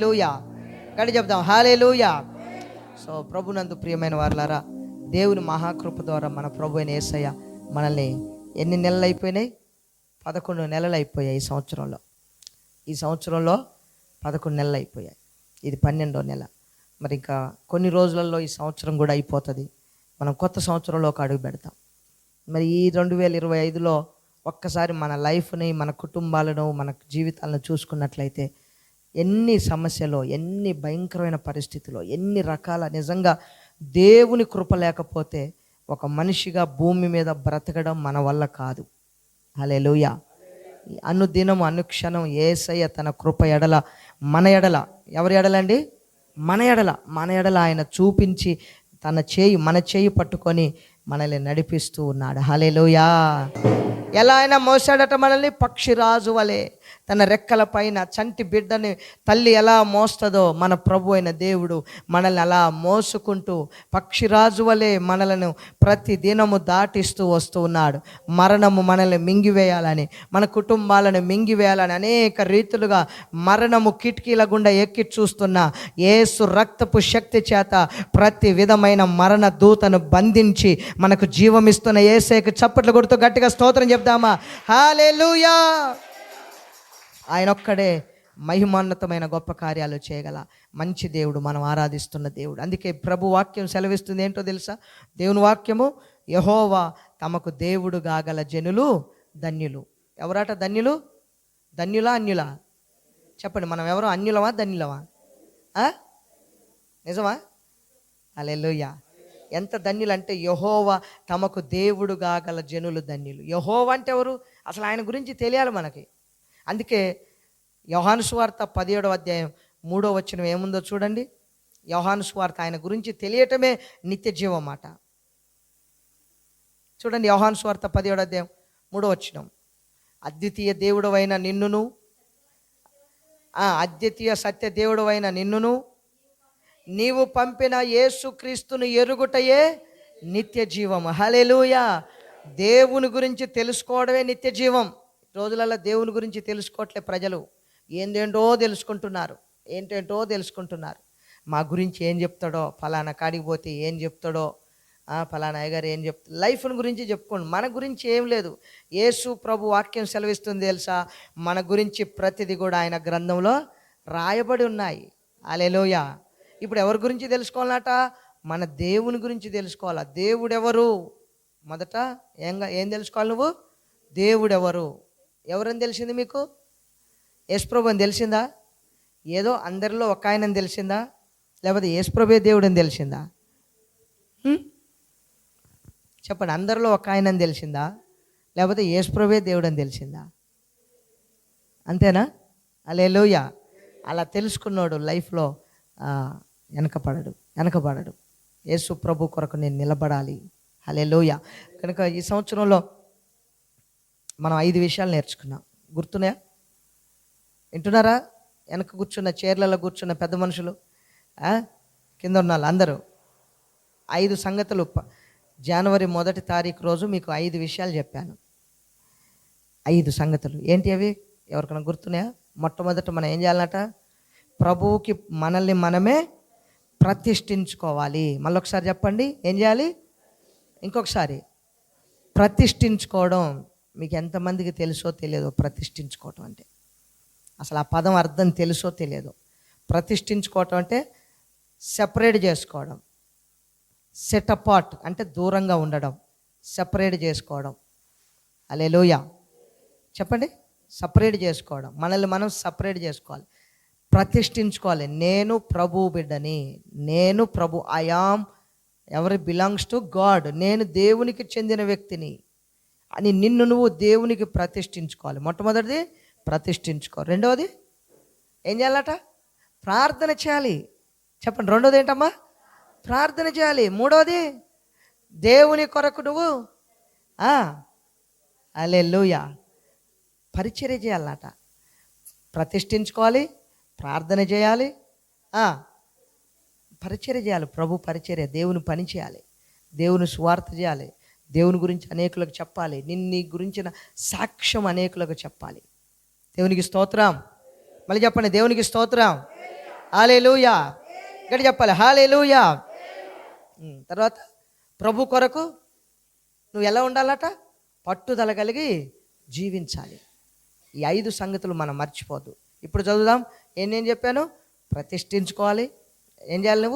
హల్లెలూయా. గడి చెప్దాం హల్లెలూయా. సో ప్రభునందు ప్రియమైన వారులారా, దేవుని మహాకృప ద్వారా మన ప్రభు అయిన యేసయ్య మనల్ని ఎన్ని నెలలు అయిపోయినాయి? 11 నెలలు అయిపోయాయి ఈ సంవత్సరంలో. ఈ సంవత్సరంలో 11 నెలలు అయిపోయాయి. ఇది 12వ నెల. మరి ఇంకా కొన్ని రోజులలో ఈ సంవత్సరం కూడా అయిపోతుంది. మనం కొత్త సంవత్సరంలోకి అడుగు పెడతాం. మరి ఈ 2025లో ఒక్కసారి మన లైఫ్ని, మన కుటుంబాలను, మన జీవితాలను చూసుకున్నట్లయితే ఎన్ని సమస్యలు, ఎన్ని భయంకరమైన పరిస్థితులు, ఎన్ని రకాల నిజంగా దేవుని కృప లేకపోతే ఒక మనిషిగా భూమి మీద బ్రతకడం మన వల్ల కాదు. హల్లెలూయా. అనుదినం అనుక్షణం యేసయ్య తన కృప ఎడల, మన ఎడల, ఎవరి ఎడలండి? మన ఎడల ఆయన చూపించి మన చేయి పట్టుకొని మనల్ని నడిపిస్తూ ఉన్నాడు. హల్లెలూయా. ఎలా అయినా మోసాడట మనల్ని? పక్షిరాజు వలె తన రెక్కల పైన చంటి బిడ్డని తల్లి ఎలా మోస్తుందో మన ప్రభు అయిన దేవుడు మనల్ని అలా మోసుకుంటూ పక్షిరాజు వలె మనలను ప్రతి దినము దాటిస్తూ వస్తూ ఉన్నాడు. మరణము మనల్ని మింగివేయాలని, మన కుటుంబాలను మింగివేయాలని అనేక రీతులుగా మరణము కిటికీల గుండా ఎక్కి చూస్తున్న యేసు రక్తపు శక్తి చేత ప్రతి విధమైన మరణ దూతను బంధించి మనకు జీవమిస్తున్న యేసయ్యకు చప్పట్లు కొడుతూ గట్టిగా స్తోత్రం చెప్దామా? హల్లెలూయా. ఆయన ఒక్కడే మహిమోన్నతమైన గొప్ప కార్యాలు చేయగల మంచి దేవుడు, మనం ఆరాధిస్తున్న దేవుడు. అందుకే ప్రభు వాక్యం సెలవిస్తుంది ఏంటో తెలుసా? దేవుని వాక్యము, యెహోవా తమకు దేవుడు గాగల జనులు ధన్యులు. ఎవరట ధన్యులు? ధన్యులా అన్యులా? చెప్పండి, మనం ఎవరో అన్యులమా ధన్యులమా? నిజమా? హల్లెలూయా. ఎంత ధన్యులు అంటే యెహోవా తమకు దేవుడు గాగల జనులు ధన్యులు. యెహోవా అంటే ఎవరు? అసలు ఆయన గురించి తెలియాలి మనకి. అందుకే యోహాను సువార్త 17వ అధ్యాయం 3వ వచనం ఏముందో చూడండి. యోహాను సువార్త ఆయన గురించి తెలియటమే నిత్య జీవం మాట. చూడండి, యోహాను సువార్త 17వ అధ్యాయం 3వ వచనం. అద్వితీయ దేవుడవైన నిన్నును, అద్వితీయ సత్య దేవుడవైన నిన్నును, నీవు పంపిన యేసుక్రీస్తును ఎరుగుటయే నిత్య జీవం. హల్లెలూయా. దేవుని గురించి తెలుసుకోవడమే నిత్య జీవం. రోజులలో దేవుని గురించి తెలుసుకోవట్లే ప్రజలు. ఏంటేంటో తెలుసుకుంటున్నారు. మా గురించి ఏం చెప్తాడో, ఫలానా కాడికి పోతే ఏం చెప్తాడో, ఫలానా అయ్యగారు ఏం చెప్తాడు, లైఫ్ని గురించి చెప్పుకోండి. మన గురించి ఏం లేదు. యేసు ప్రభు వాక్యం సెలవిస్తుంది తెలుసా? మన గురించి ప్రతిదీ కూడా ఆయన గ్రంథంలో రాయబడి ఉన్నాయి. హల్లెలూయా. ఇప్పుడు ఎవరి గురించి తెలుసుకోవాలట? మన దేవుని గురించి తెలుసుకోవాలా. దేవుడెవరు? మొదట ఏం తెలుసుకోవాలి నువ్వు? దేవుడెవరు? ఎవరని తెలిసింది మీకు? యేసుప్రభు అని తెలిసిందా? ఏదో అందరిలో ఒక ఆయనని తెలిసిందా? లేకపోతే యేసుప్రభే దేవుడు అని తెలిసిందా? చెప్పండి, అందరిలో ఒక ఆయనని తెలిసిందా? లేకపోతే యేసుప్రభే దేవుడు అని తెలిసిందా? అంతేనా? హల్లెలూయా. అలా తెలుసుకున్నాడు లైఫ్లో వెనకబడడు. యేసు ప్రభు కొరకు నేను నిలబడాలి. హల్లెలూయా. కనుక ఈ సంవత్సరంలో మనం 5 విషయాలు నేర్చుకున్నాం. గుర్తున్నాయా? వింటున్నారా? వెనక కూర్చున్న చైర్లలో కూర్చున్న పెద్ద మనుషులు, కింద ఉన్న వాళ్ళు అందరూ 5 సంగతులు జనవరి 1వ తారీఖు రోజు మీకు 5 విషయాలు చెప్పాను. 5 సంగతులు ఏంటి అవి? ఎవరికైనా గుర్తున్నాయా? మొట్టమొదట మనం ఏం చేయాలన్నట? ప్రభువుకి మనల్ని మనమే ప్రతిష్ఠించుకోవాలి. మళ్ళొకసారి చెప్పండి, ఏం చేయాలి? ఇంకొకసారి, ప్రతిష్ఠించుకోవడం. మీకు ఎంతమందికి తెలుసో తెలియదో ప్రతిష్ఠించుకోవటం అంటే? అసలు ఆ పదం అర్థం తెలుసో తెలియదో. ప్రతిష్ఠించుకోవటం అంటే సెపరేట్ చేసుకోవడం. సెట్ అపార్ట్ అంటే దూరంగా ఉండడం, సెపరేట్ చేసుకోవడం. హల్లెలూయా. చెప్పండి, సపరేట్ చేసుకోవడం. మనల్ని మనం సపరేట్ చేసుకోవాలి, ప్రతిష్ఠించుకోవాలి. నేను ప్రభు బిడ్డని, నేను ప్రభు, ఐ యామ్ ఎవరి బిలాంగ్స్ టు గాడ్, నేను దేవునికి చెందిన వ్యక్తిని అని నిన్ను నువ్వు దేవునికి ప్రతిష్ఠించుకోవాలి. మొట్టమొదటిది ప్రతిష్ఠించుకో. రెండవది ఏం చేయాలట? ప్రార్థన చేయాలి. చెప్పండి, రెండోది ఏంటమ్మా? ప్రార్థన చేయాలి. మూడవది దేవుని కొరకు నువ్వు హల్లెలూయా పరిచర్య చేయాలన్నట. ప్రతిష్ఠించుకోవాలి, ప్రార్థన చేయాలి, పరిచర్య చేయాలి. ప్రభు పరిచర్య, దేవుని పని చేయాలి, దేవుని సువార్త చేయాలి, దేవుని గురించి అనేకులకు చెప్పాలి, నీ గురించిన సాక్ష్యం అనేకులకు చెప్పాలి. దేవునికి స్తోత్రం. మళ్ళీ చెప్పండి, దేవునికి స్తోత్రం. హల్లెలూయా. ఇక్కడ చెప్పాలి హల్లెలూయా. తర్వాత ప్రభు కొరకు నువ్వు ఎలా ఉండాలట? పట్టుదల కలిగి జీవించాలి. ఈ 5 సంగతులు మనం మర్చిపోద్దు. ఇప్పుడు చదువుదాం. ఏం చెప్పాను? ప్రతిష్ఠించుకోవాలి. ఏం చేయాలి?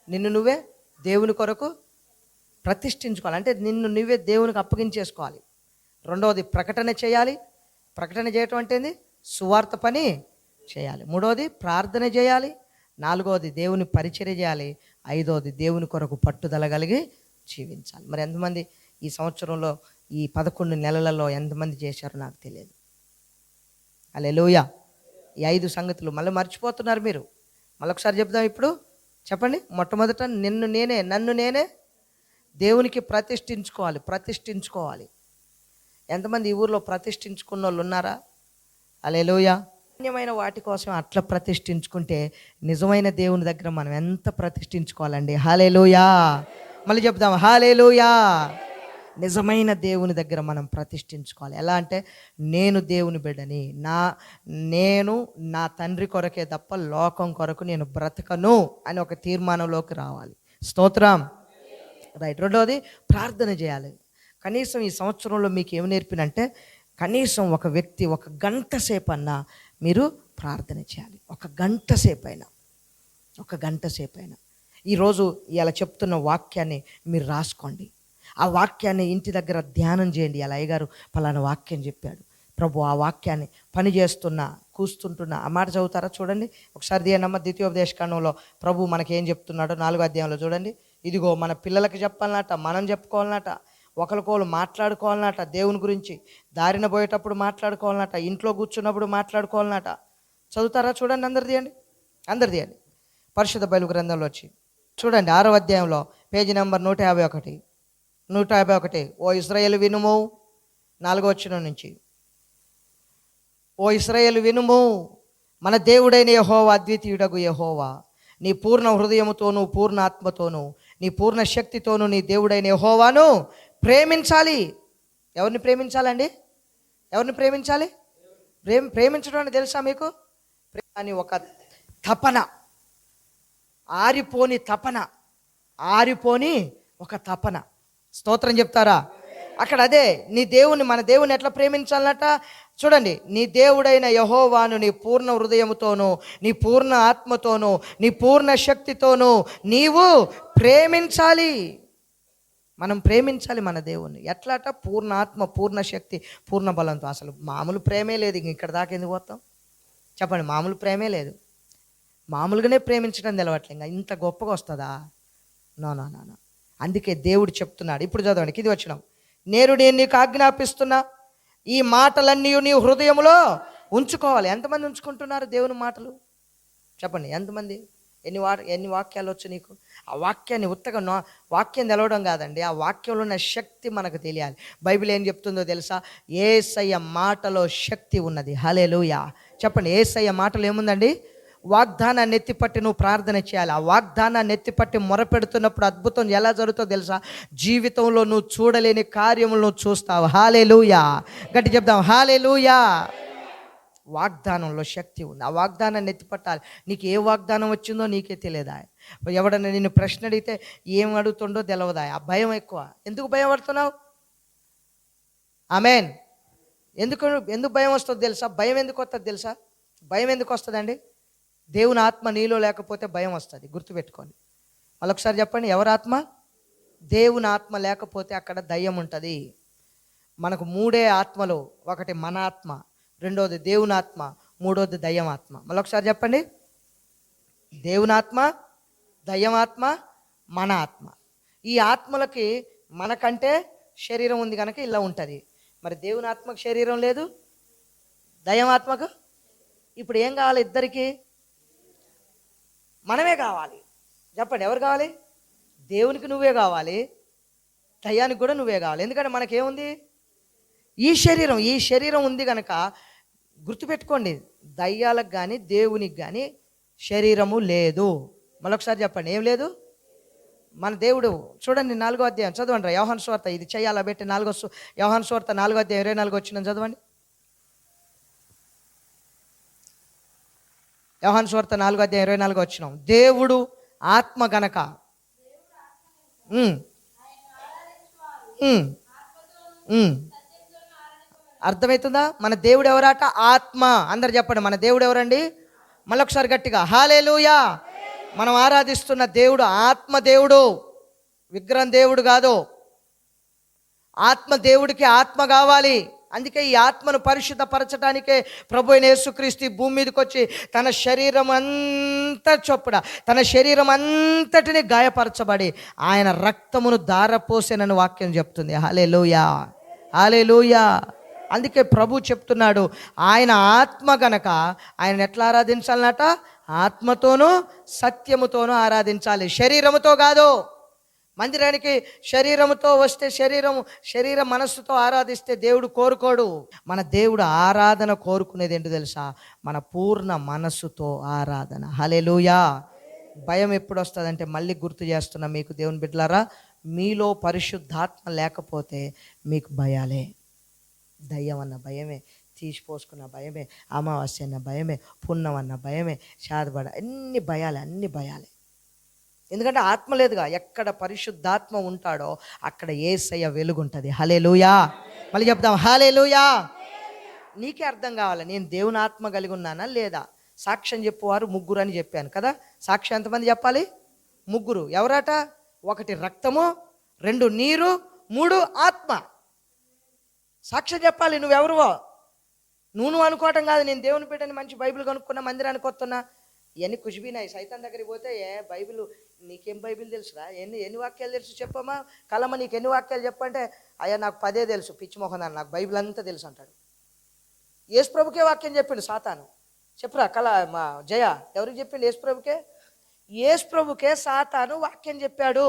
నిన్ను నువ్వే దేవుని కొరకు ప్రతిష్ఠించుకోవాలి. అంటే నిన్ను నువ్వే దేవునికి అప్పగించేసుకోవాలి. రెండవది ప్రకటన చేయాలి. ప్రకటన చేయటం అంటే ఏంది? సువార్త పని చేయాలి. మూడవది ప్రార్థన చేయాలి. నాలుగవది దేవుని పరిచర్య చేయాలి. ఐదవది దేవుని కొరకు పట్టుదల కలిగి జీవించాలి. మరి ఎంతమంది ఈ సంవత్సరంలో ఈ 11 నెలలలో ఎంతమంది చేశారో నాకు తెలియదు. హల్లెలూయా. ఈ 5 సంగతులు మళ్ళీ మర్చిపోతున్నారు మీరు. మళ్ళొకసారి చెప్దాం. ఇప్పుడు చెప్పండి. మొట్టమొదట నన్ను నేనే దేవునికి ప్రతిష్ఠించుకోవాలి. ఎంతమంది ఈ ఊర్లో ప్రతిష్ఠించుకున్న వాళ్ళు ఉన్నారా? హల్లెలూయా. అన్యమైన వాటి కోసం అట్లా ప్రతిష్ఠించుకుంటే నిజమైన దేవుని దగ్గర మనం ఎంత ప్రతిష్ఠించుకోవాలండి. హల్లెలూయా. మళ్ళీ చెప్దాం. హల్లెలూయా. నిజమైన దేవుని దగ్గర మనం ప్రతిష్ఠించుకోవాలి. ఎలా అంటే నేను దేవుని బిడ్డని, నేను నా తండ్రి కొరకే తప్ప లోకం కొరకు నేను బ్రతకను అని ఒక తీర్మానంలోకి రావాలి. స్తోత్రం. రైట్. రెండవది ప్రార్థన చేయాలి. కనీసం ఈ సంవత్సరంలో మీకు ఏమి నేర్పినంటే కనీసం ఒక వ్యక్తి 1 గంట సేపు అన్నా మీరు ప్రార్థన చేయాలి. 1 గంట సేపు అయినా ఈరోజు ఇలా చెప్తున్న వాక్యాన్ని మీరు రాసుకోండి. ఆ వాక్యాన్ని ఇంటి దగ్గర ధ్యానం చేయండి. అలా అయ్యగారు పలానా వాక్యం చెప్పాడు, ప్రభు ఆ వాక్యాన్ని పని చేస్తున్నా కూస్తుంటున్నా. ఆ మాట చదువుతారా? చూడండి ఒకసారి. దియనమ్మ ద్వితీయోపదేశకాండంలో ప్రభు మనకేం చెప్తున్నాడో 4వ అధ్యాయంలో చూడండి. ఇదిగో మన పిల్లలకి చెప్పాలన్నట, మనం చెప్పుకోవాలన్నట, ఒకరికోళ్ళు మాట్లాడుకోవాలన్నట, దేవుని గురించి దారిన పోయేటప్పుడు మాట్లాడుకోవాలన్నట, ఇంట్లో కూర్చున్నప్పుడు మాట్లాడుకోవాలన్నట. చదువుతారా? చూడండి. అందరు తీయండి. పరిశుద్ధ బైబిల్ గ్రంథంలో వచ్చి చూడండి 6వ అధ్యాయంలో పేజీ నెంబర్ 151. ఓ ఇశ్రాయేలు వినుము. 4వ వచనం నుంచి. ఓ ఇశ్రాయేలు వినుము, మన దేవుడైన యెహోవా అద్వితీయుడగు యెహోవా. నీ పూర్ణ హృదయముతోనూ పూర్ణ ఆత్మతోనూ నీ పూర్ణ శక్తితోనూ నీ దేవుడైన యెహోవాను ప్రేమించాలి. ఎవరిని ప్రేమించాలండి? ఎవరిని ప్రేమించాలి? ప్రేమించడం అని తెలుసా మీకు? అని ఒక తపన, ఆరిపోని ఒక తపన. స్తోత్రం చెప్తారా? అక్కడ అదే మన దేవుని ఎట్లా ప్రేమించాలన్నట? చూడండి. నీ దేవుడైన యెహోవాను నీ పూర్ణ హృదయముతోనూ నీ పూర్ణ ఆత్మతోనూ నీ పూర్ణ శక్తితోనూ నీవు ప్రేమించాలి. మనం ప్రేమించాలి మన దేవుణ్ణి. ఎట్లాట? పూర్ణ ఆత్మ, పూర్ణ శక్తి, పూర్ణ బలంతో. అసలు మామూలు ప్రేమే లేదు. ఇక్కడ దాకా ఎందుకు పోతాం చెప్పండి? మామూలు ప్రేమే లేదు. మామూలుగానే ప్రేమించడం తెలవట్లే, ఇంకా ఇంత గొప్పగా వస్తుందా? నో. అందుకే దేవుడు చెప్తున్నాడు. ఇప్పుడు చదవండి. ఇది వచ్చినాం. నేను నీకు ఆజ్ఞాపిస్తున్నా ఈ మాటలన్నీ నీ హృదయంలో ఉంచుకోవాలి. ఎంతమంది ఉంచుకుంటున్నారు దేవుని మాటలు? చెప్పండి. ఎంతమంది? ఎన్ని వాక్యాలు వచ్చు నీకు? ఆ వాక్యాన్ని ఉత్తగా వాక్యం తెలవడం కాదండి, ఆ వాక్యంలో ఉన్న శక్తి మనకు తెలియాలి. బైబిల్ ఏం చెప్తుందో తెలుసా? యేసయ్య మాటలో శక్తి ఉన్నది. హల్లెలూయా. చెప్పండి. యేసయ్య మాటలో ఏముందండి? వాగ్దానాన్ని ఎత్తిపట్టి నువ్వు ప్రార్థన చేయాలి. ఆ వాగ్దానాన్ని ఎత్తిపట్టి మొరపెడుతున్నప్పుడు అద్భుతం ఎలా జరుగుతుందో తెలుసా? జీవితంలో నువ్వు చూడలేని కార్యములు నువ్వు చూస్తావు. హల్లెలూయా. గట్టి చెప్దాం. హల్లెలూయా. వాగ్దానంలో శక్తి ఉంది. ఆ వాగ్దానాన్ని ఎత్తిపట్టాలి. నీకు ఏ వాగ్దానం వచ్చిందో నీకే తెలియదా? ఎవడన్నా నిన్ను ప్రశ్న అడిగితే ఏం అడుగుతుండో తెలియదా? ఆ భయం ఎక్కువ. ఎందుకు భయపడుతున్నావు? ఆమేన్. ఎందుకు భయం వస్తుందో తెలుసా? భయం ఎందుకు వస్తుంది తెలుసా? భయం ఎందుకు వస్తుందండి? దేవుని ఆత్మ నీలో లేకపోతే భయం వస్తుంది. గుర్తుపెట్టుకోండి. మళ్ళొకసారి చెప్పండి. ఎవరి ఆత్మ? దేవుని ఆత్మ లేకపోతే అక్కడ దయ్యం ఉంటుంది. మనకు 3 ఆత్మలు. ఒకటి మన ఆత్మ, రెండోది దేవుని ఆత్మ, మూడోది దయ్యం ఆత్మ. మళ్ళొకసారి చెప్పండి. దేవుని ఆత్మ, దయ్యం ఆత్మ, మన ఆత్మ. ఈ ఆత్మలకి మనకంటే శరీరం ఉంది కనుక ఇలా ఉంటుంది. మరి దేవుని ఆత్మకు శరీరం లేదు, దయ్యం ఆత్మకు. ఇప్పుడు ఏం కావాలి? ఇద్దరికి మనమే కావాలి. చెప్పండి. ఎవరు కావాలి? దేవునికి నువ్వే కావాలి, దయ్యానికి కూడా నువ్వే కావాలి. ఎందుకంటే మనకేముంది? ఈ శరీరం ఉంది కనుక గుర్తుపెట్టుకోండి. దయ్యాలకు కానీ దేవునికి కానీ శరీరము లేదు. మరొకసారి చెప్పండి. ఏం లేదు? మన దేవుడు చూడండి 4వ అధ్యాయం చదవండి. యోహాను సువార్త. ఇది చెయ్యాలా పెట్టి యోహాను సువార్త 4వ అధ్యాయం 24 వచ్చిన చదవండి. యోహాను సువార్త 4:24 దేవుడు ఆత్మ గనక ఉమ్, ఉమ్, ఉమ్. అర్థమవుతుందా? మన దేవుడు ఎవరాట? ఆత్మ. అందరు చెప్పండి, మన దేవుడు ఎవరండి? మళ్ళొకసారి గట్టిగా హల్లెలూయా. మనం ఆరాధిస్తున్న దేవుడు ఆత్మ దేవుడు, విగ్రహం దేవుడు కాదు. ఆత్మ దేవుడికి ఆత్మ కావాలి. అందుకే ఈ ఆత్మను పరిశుద్ధపరచడానికే ప్రభు అయిన యేసుక్రీస్తు ఈ భూమి మీదకి వచ్చి తన శరీరం అంతా చొప్పున తన శరీరం అంతటిని గాయపరచబడి ఆయన రక్తమును ధారపోసెనని వాక్యం చెప్తుంది. హల్లెలూయా, హల్లెలూయా. అందుకే ప్రభు చెప్తున్నాడు, ఆయన ఆత్మ గనక ఆయన ఎట్లా ఆరాధించాలన్నట? ఆత్మతోనూ సత్యముతోనూ ఆరాధించాలి, శరీరముతో కాదు. మందిరానికి శరీరముతో వస్తే శరీర మనస్సుతో ఆరాధిస్తే దేవుడు కోరుకోడు. మన దేవుడు ఆరాధన కోరుకునేది ఏంటో తెలుసా? మన పూర్ణ మనస్సుతో ఆరాధన. హల్లెలూయా. భయం ఎప్పుడు వస్తుందంటే, మళ్ళీ గుర్తు చేస్తున్నా మీకు దేవుని బిడ్డలారా, మీలో పరిశుద్ధాత్మ లేకపోతే మీకు భయాలే. దయ్యం అన్న భయమే, తీసిపోసుకున్న భయమే, అమావాస్య అన్న భయమే, పున్నం అన్న భయమే, శాదపడ అన్ని భయాలే. ఎందుకంటే ఆత్మ లేదుగా. ఎక్కడ పరిశుద్ధాత్మ ఉంటాడో అక్కడ యేసయ్య వెలుగుంటుంది. హల్లెలూయా. మళ్ళీ చెప్దాం, హల్లెలూయా. నీకే అర్థం కావాలి, నేను దేవుని ఆత్మ కలిగి ఉన్నానా లేదా. సాక్ష్యం చెప్పువారు 3 అని చెప్పాను కదా. సాక్ష్యం ఎంతమంది చెప్పాలి? 3. ఎవరాట? 1 రక్తము, 2 నీరు, 3 ఆత్మ. సాక్ష్యం చెప్పాలి. నువ్వెవరువో నువ్వు అనుకోవటం కాదు. నేను దేవుని బిడ్డని, మంచి బైబిల్ కొనుక్కున్నా, మందిరానికి వస్తున్నా, ఇవన్నీ కుషిబీనాయి. సైతాన్ దగ్గరికి పోతే బైబిల్, నీకేం బైబిల్ తెలుసురా? ఎన్ని వాక్యాలు తెలుసు చెప్పమ్మా. కలమ్మ నీకు ఎన్ని వాక్యాలు చెప్పంటే, అయ్యా నాకు 10 తెలుసు, పిచ్చి మొహం దాన్ని, నాకు బైబిల్ అంతా తెలుసు అంటాడు. యేసు ప్రభుకే వాక్యం చెప్పిండు సాతాను. చెప్పురా మా జయ, ఎవరికి చెప్పిండు? యేసు ప్రభుకే సాతాను వాక్యం చెప్పాడు.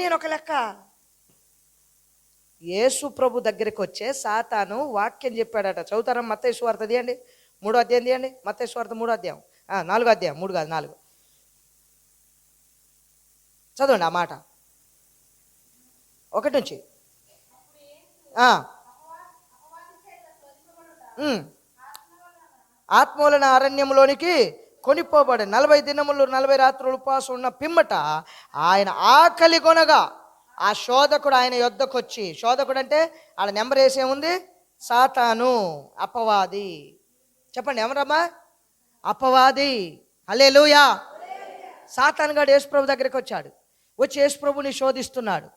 నేను ఒక లెక్క. యేసు ప్రభు దగ్గరికి వచ్చే సాతాను వాక్యం చెప్పాడట. చదువుతారా? మత్తయి సువార్త తీయండి, 3వ అధ్యాయం తీయండి. మత్తయి సువార్త 3వ అధ్యాయం, 4వ అధ్యాయం, 3 కాదు 4. చదవండి ఆ మాట 1 నుంచి. ఆత్మ వలన అరణ్యంలోనికి కొనిపోబడి 40 దినములు 40 రాత్రులు ఉపవాసం ఉన్న పిమ్మట ఆయన ఆకలి కొనగా ఆ శోధకుడు ఆయన యొద్దకు వచ్చి, శోధకుడు అంటే ఆడ నెంబర్ వేసేముంది? సాతాను, అపవాది. చెప్పండి, ఎవరమ్మా? అపవాది. హల్లెలూయా. సాతాను గాడు యేసు ప్రభు దగ్గరికి వచ్చాడు. వచ్చి యేసు ప్రభుని శోధిస్తున్నాడు.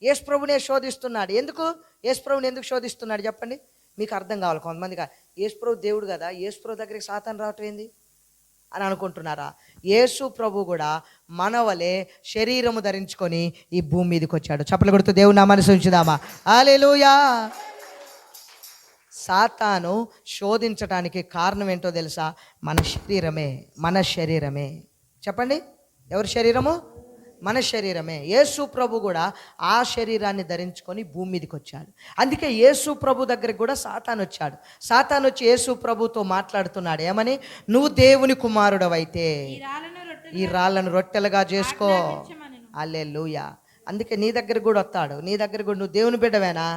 యేసు ప్రభునే శోధిస్తున్నాడు. ఎందుకు యేసు ప్రభుని ఎందుకు శోధిస్తున్నాడు చెప్పండి. మీకు అర్థం కావాలి. కొంతమందిగా యేసు ప్రభు దేవుడు కదా, యేసు ప్రభు దగ్గరికి సాతాను రావటం ఏంది అని అనుకుంటున్నారా? యేసు ప్రభు కూడా మనవలే శరీరము ధరించుకొని ఈ భూమి మీదకి వచ్చాడు. చప్పట్లు కొడుతూ దేవుని నామాన్ని స్తుతించుదామా? హల్లెలూయా. సాతాను శోధించడానికి కారణం ఏంటో తెలుసా? మన శరీరమే. చెప్పండి, ఎవరి శరీరము? మన శరీరమే. యేసు ప్రభు కూడా ఆ శరీరాన్ని ధరించుకొని భూమి మీదకి వచ్చాడు. అందుకే యేసు ప్రభు దగ్గరికి కూడా సాతాను వచ్చాడు. సాతాను వచ్చి యేసు ప్రభుతో మాట్లాడుతున్నాడు. ఏమని? నువ్వు దేవుని కుమారుడవైతే ఈ రాళ్ళను రొట్టెలుగా చేసుకో. హల్లెలూయా. అందుకే నీ దగ్గర కూడా వస్తాడు. నీ దగ్గర కూడా, నువ్వు దేవుని బిడ్డవేనా?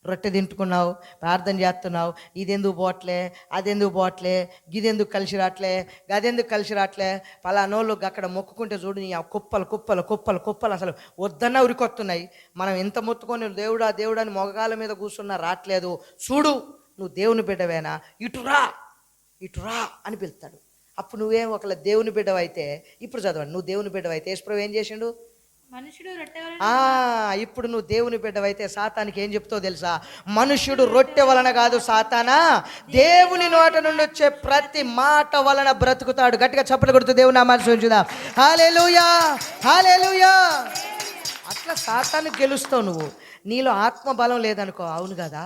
రొట్టె తింటుకున్నావు, ప్రార్థన చేస్తున్నావు, ఇదెందుకు పోవట్లే, అదెందుకు పోవట్లే, గిదెందుకు కలిసి రావట్లే, గదెందుకు కలిసి రావట్లే, పలానోళ్ళు అక్కడ మొక్కుకుంటే చూడు, నీ కుప్పలు అసలు వద్దన్నా ఉరికొస్తున్నాయి. మనం ఎంత మొత్తుకొని దేవుడా అని మొగగాల మీద కూర్చున్నా రావట్లేదు. చూడు, నువ్వు దేవుని బిడ్డవేనా? ఇటురా అని పిలుస్తాడు. అప్పుడు నువ్వేం ఒకళ్ళ దేవుని బిడ్డవైతే, ఇప్పుడు చదవండి, నువ్వు దేవుని బిడ్డవైతే యేసు ప్రభు ఏం చేసిండు? ఇప్పుడు నువ్వు దేవుని బిడ్డవైతే సాతానికి ఏం చెప్తావు తెలుసా? మనుషుడు రొట్టె వలన కాదు సాతానా, దేవుని నోట నుండి వచ్చే ప్రతి మాట వలన బ్రతుకుతాడు. గట్టిగా చప్పట్లు కొడుతూ దేవుని నామాన్ని స్తుతించుదాం. హల్లెలూయా, హల్లెలూయా. అట్లా సాతాను గెలుస్తావు నువ్వు. నీలో ఆత్మ బలం లేదనుకో, అవును కదా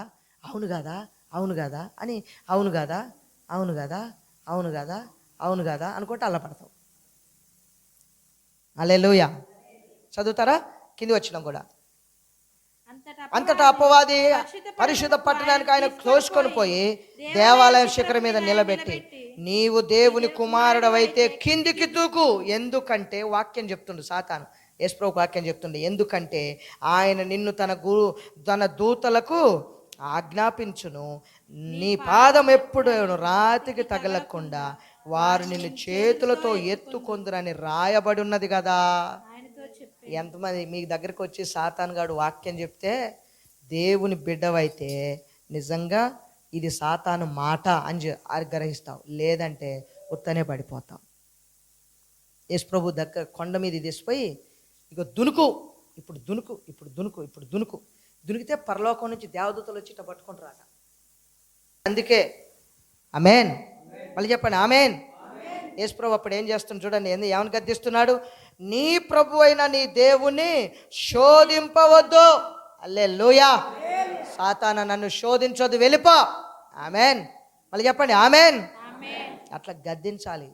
అని అవును కదా అనుకుంటే అల్ల పడతావు. హల్లెలూయా. చదువుతారా? కింది వచ్చినాం కూడా. అంతటా అపవాది పరిశుద్ధ పట్టణానికి ఆయన తోసుకొని పోయి దేవాలయం శిఖరం మీద నిలబెట్టి, నీవు దేవుని కుమారుడవైతే కిందికి దూకు. ఎందుకంటే వాక్యం చెప్తుండు సాతాను, యేసు ప్రభువు వాక్యం చెప్తుండే, ఎందుకంటే ఆయన నిన్ను తన దూతలకు ఆజ్ఞాపించును, నీ పాదం ఎప్పుడు రాతికి తగలకుండా వారు నిన్ను చేతులతో ఎత్తుకొందురని రాయబడి ఉన్నది కదా. ఎంతమంది మీ దగ్గరికి వచ్చి సాతానుగాడు వాక్యం చెప్తే దేవుని బిడ్డవైతే నిజంగా ఇది సాతాను మాట అని గ్రహిస్తావు, లేదంటే ఉత్తనే పడిపోతావు. యేసుప్రభు దగ్గర కొండ మీద తీసిపోయి ఇక దునుకు, ఇప్పుడు దునుకు, ఇప్పుడు దునుకు, ఇప్పుడు దునుకు, దునికితే పరలోకం నుంచి దేవదూతలు వచ్చి ఇట్లా పట్టుకుంటూ రాక. అందుకే ఆమేన్, మళ్ళీ చెప్పండి ఆమేన్. యేసుప్రభు అప్పుడు ఏం చేస్తున్నాడు చూడండి, ఏమని గద్దిస్తున్నాడు? నీ ప్రభు అయిన నీ దేవుణ్ణి శోధింపవద్దు. హల్లెలూయా. సాతానా నన్ను శోధించొద్దు, వెళ్ళిపో. ఆమేన్, మళ్ళీ చెప్పండి ఆమేన్. అట్లా గద్దించాలి.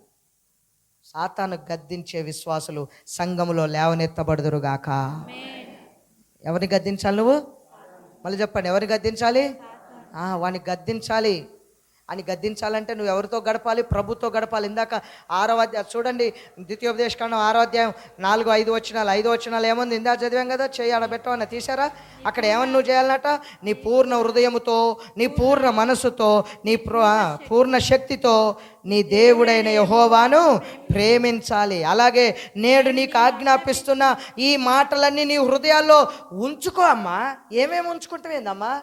సాతాను గద్దించే విశ్వాసులు సంఘములో లేవనెత్తబడుదురుగాక. ఎవరిని గద్దించాలి నువ్వు? మళ్ళీ చెప్పండి, ఎవరిని గద్దించాలి? వాడిని గద్దించాలి. అని గద్దించాలంటే నువ్వు ఎవరితో గడపాలి? ప్రభుతో గడపాలి. ఇందాక 6వ అధ్యాయం చూడండి, ద్వితీయోపదేశకాండం 6వ అధ్యాయం 4-5 వచనాలు ఏముంది? ఇందాక చదివాం కదా, చేయి ఆడబెట్టమని తీసారా? అక్కడ ఏమని నువ్వు చేయాలన్నట? నీ పూర్ణ హృదయముతో, నీ పూర్ణ మనసుతో, నీ పూర్ణ శక్తితో నీ దేవుడైన యెహోవాను ప్రేమించాలి. అలాగే నేడు నీకు ఆజ్ఞాపిస్తున్న ఈ మాటలన్నీ నీ హృదయాల్లో ఉంచుకో. అమ్మా, ఏమేమి ఉంచుకుంటావేందమ్మా?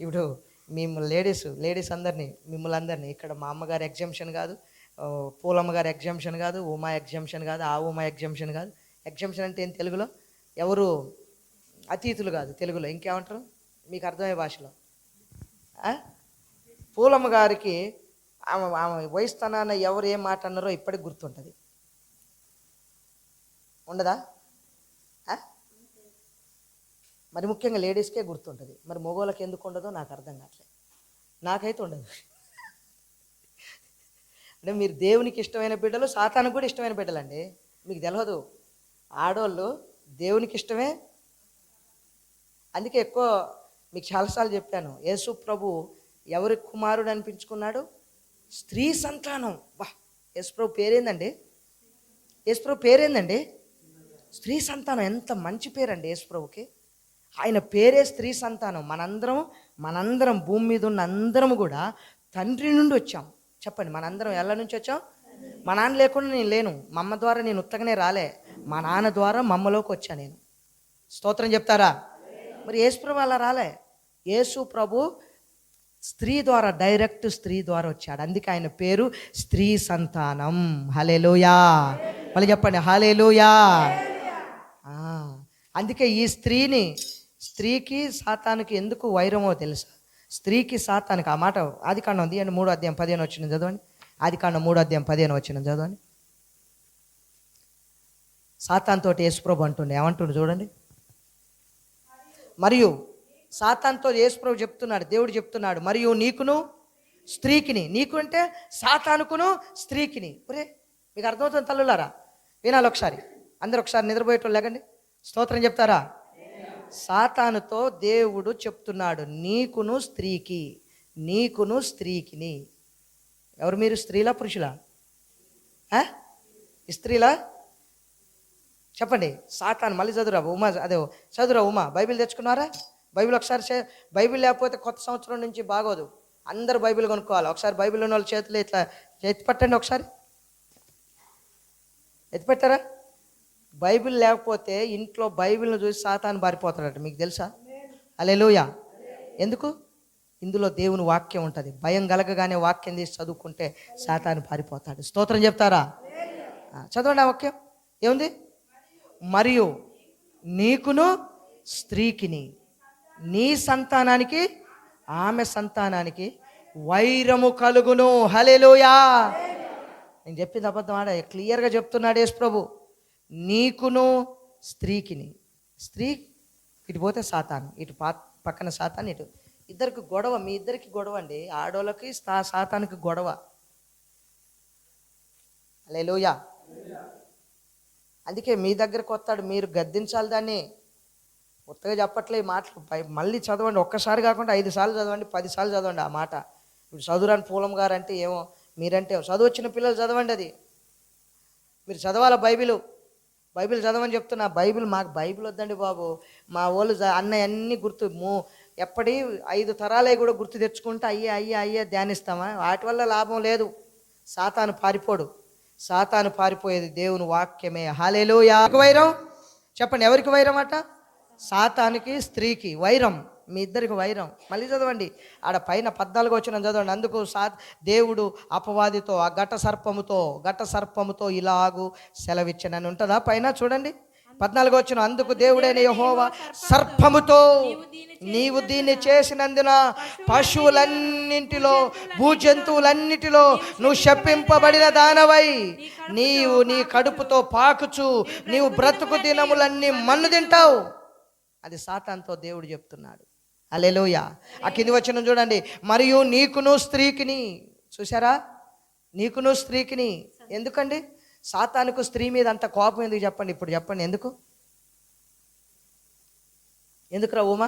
ఇప్పుడు మేము లేడీస్ అందరినీ, మిమ్మల్ని అందరినీ, ఇక్కడ మా అమ్మగారు ఎగ్జామ్షన్ కాదు, పూలమ్మ గారు ఎగ్జామ్షన్ కాదు, ఉమా ఎగ్జామ్షన్ కాదు, ఆ ఉమా ఎగ్జామ్షన్ కాదు. ఎగ్జామ్షన్ అంటే ఏం తెలుగులో? ఎవరు అతీతులు కాదు, తెలుగులో ఇంకేమంటారు మీకు అర్థమయ్యే భాషలో? పూలమ్మ గారికి ఆమె వయసుతనాన ఎవరు ఏం మాట అన్నారో ఇప్పటికి గుర్తుంటుంది, ఉండదా? మరి ముఖ్యంగా లేడీస్కే గుర్తుంటుంది, మరి మగవాళ్ళకి ఎందుకు ఉండదో నాకు అర్థం కావట్లేదు. నాకైతే ఉండదు. అంటే మీరు దేవునికి ఇష్టమైన బిడ్డలు, సాతానికి కూడా ఇష్టమైన బిడ్డలండి. మీకు తెలియదు, ఆడవాళ్ళు దేవునికి ఇష్టమే. అందుకే ఎక్కువ మీకు చాలాసార్లు చెప్పాను, యేసు ప్రభు ఎవరి కుమారుడు అనిపించుకున్నాడు? స్త్రీ సంతానం. యేసు ప్రభు పేరేందండి? యేసు ప్రభు పేరేందండి? స్త్రీ సంతానం. ఎంత మంచి పేరండి యేసు ప్రభుకి. ఆయన పేరే స్త్రీ సంతానం. మనందరం భూమి మీద ఉన్న అందరం కూడా తండ్రి నుండి వచ్చాం. చెప్పండి, మనందరం ఎలా నుంచి వచ్చాం? మా నాన్న లేకుండా నేను లేను, మా అమ్మ ద్వారా నేను ఉత్తగానే రాలే, మా నాన్న ద్వారా మా అమ్మలోకి వచ్చా నేను. స్తోత్రం చెప్తారా? మరి యేసు ప్రభు అలా రాలే. యేసు ప్రభు స్త్రీ ద్వారా, డైరెక్ట్ స్త్రీ ద్వారా వచ్చాడు. అందుకే ఆయన పేరు స్త్రీ సంతానం. హల్లెలూయా. మళ్ళీ చెప్పండి హల్లెలూయా. అందుకే ఈ స్త్రీకి సాతానికి ఎందుకు వైరమో తెలుసా? స్త్రీకి సాతానికి ఆ మాట ఆదికాండం 3:15 వచ్చిన చదవండి. ఆదికాండం 3:15 చదవండి. సాతాన్తో యేసుప్రభు అంటుండే, ఏమంటుండే చూడండి. మరియు సాతాన్తో యేసుప్రభు చెప్తున్నాడు, దేవుడు చెప్తున్నాడు, మరియు నీకును స్త్రీకిని. నీకు అంటే సాతానుకును స్త్రీకిని. ఒరే, మీకు అర్థమవుతుంది తల్లులారా? వినాలి ఒకసారి, అందరు ఒకసారి నిద్రపోయేటోళ్ళు లేకండి, స్తోత్రం చెప్తారా? సాతానుతో దేవుడు చెప్తున్నాడు, నీకును స్త్రీకిని. ఎవరు మీరు? స్త్రీలా పురుషులా? స్త్రీలా? చెప్పండి. సాతాను. మళ్ళీ చదువురా ఉమా, చదువురా ఉమా. బైబిల్ తెచ్చుకున్నారా? బైబిల్ ఒకసారి, బైబిల్ లేకపోతే కొత్త సంవత్సరం నుంచి బాగోదు. అందరు బైబిల్ కొనుక్కోవాలి. ఒకసారి బైబిల్ ఉన్న వాళ్ళ చేతులు ఇట్లా ఎత్తి పట్టండి, ఒకసారి ఎత్తి పెట్టారా? బైబిల్ లేకపోతే ఇంట్లో బైబిల్ను చూసి సాతాను పారిపోతాడట. మీకు తెలుసా? హల్లెలూయా. ఎందుకు? ఇందులో దేవుని వాక్యం ఉంటుంది. భయం కలగగానే వాక్యం తీసి చదువుకుంటే సాతాను పారిపోతాడు. స్తోత్రం చెప్తారా? చదవండి ఆ వాక్యం. ఏముంది? మరియు నీకును స్త్రీకిని, నీ సంతానానికి ఆమె సంతానానికి వైరము కలుగును. హల్లెలూయా. నేను చెప్పింది అబద్ధం ఆడ, క్లియర్గా చెప్తున్నాడు యేసు ప్రభు. నీకును స్త్రీకిని. స్త్రీ ఇటు పోతే సాతాను, ఇటు పక్కన సాతాను, ఇటు ఇద్దరికి గొడవ. మీ ఇద్దరికి గొడవ అండి, ఆడోళ్ళకి సాతానికి గొడవ. హల్లెలూయా. అందుకే మీ దగ్గరకు వస్తాడు, మీరు గద్దించాలి దాన్ని. కొత్తగా చెప్పట్లే మాటలు, మళ్ళీ చదవండి. ఒక్కసారి కాకుండా 5 సార్లు చదవండి, 10 సార్లు చదవండి ఆ మాట. ఇప్పుడు చదువురాని పూలం గారు అంటే ఏమో, మీరంటే చదువు వచ్చిన పిల్లలు చదవండి. అది మీరు చదవాలి. బైబిల్ చదవని చెప్తున్నా. మాకు బైబిల్ వద్దండి బాబు, మా వాళ్ళు అన్నయ్య అన్నీ గుర్తు ఎప్పటి 5 తరాలే కూడా గుర్తు తెచ్చుకుంటూ అయ్యే ధ్యానిస్తామా? వాటి వల్ల లాభం లేదు. సాతాను పారిపోడు. సాతాను పారిపోయేది దేవుని వాక్యమే. హల్లెలూయా. వైరం చెప్పండి, ఎవరికి వైరం అట? సాతానికి స్త్రీకి వైరం. మీ ఇద్దరికి వైరం. మళ్ళీ చదవండి, ఆడ పైన 14 వచనం చదవండి. అందుకు దేవుడు అపవాదితో ఆ ఘట సర్పముతో ఇలాగు సెలవిచ్చనని ఉంటుందా పైన? చూడండి 14 వచనం. అందుకు దేవుడైన యెహోవా సర్పముతో, నీవు దీన్ని చేసినందున పశువులన్నింటిలో భూజంతువులన్నిటిలో నువ్వు శపింపబడిన దానవై, నీవు నీ కడుపుతో పాకుచు నీవు బ్రతుకు దినములన్నీ మన్ను తింటావు. అది సాతానుతో దేవుడు చెప్తున్నాడు. హల్లెలూయా. ఆ కింది వచనం చూడండి. మరియు నీకును స్త్రీకిని, చూసారా, నీకును స్త్రీకిని. ఎందుకండి సాతానుకు స్త్రీ మీద అంత కోపం ఎందుకు చెప్పండి? ఇప్పుడు చెప్పండి, ఎందుకురా ఉమా?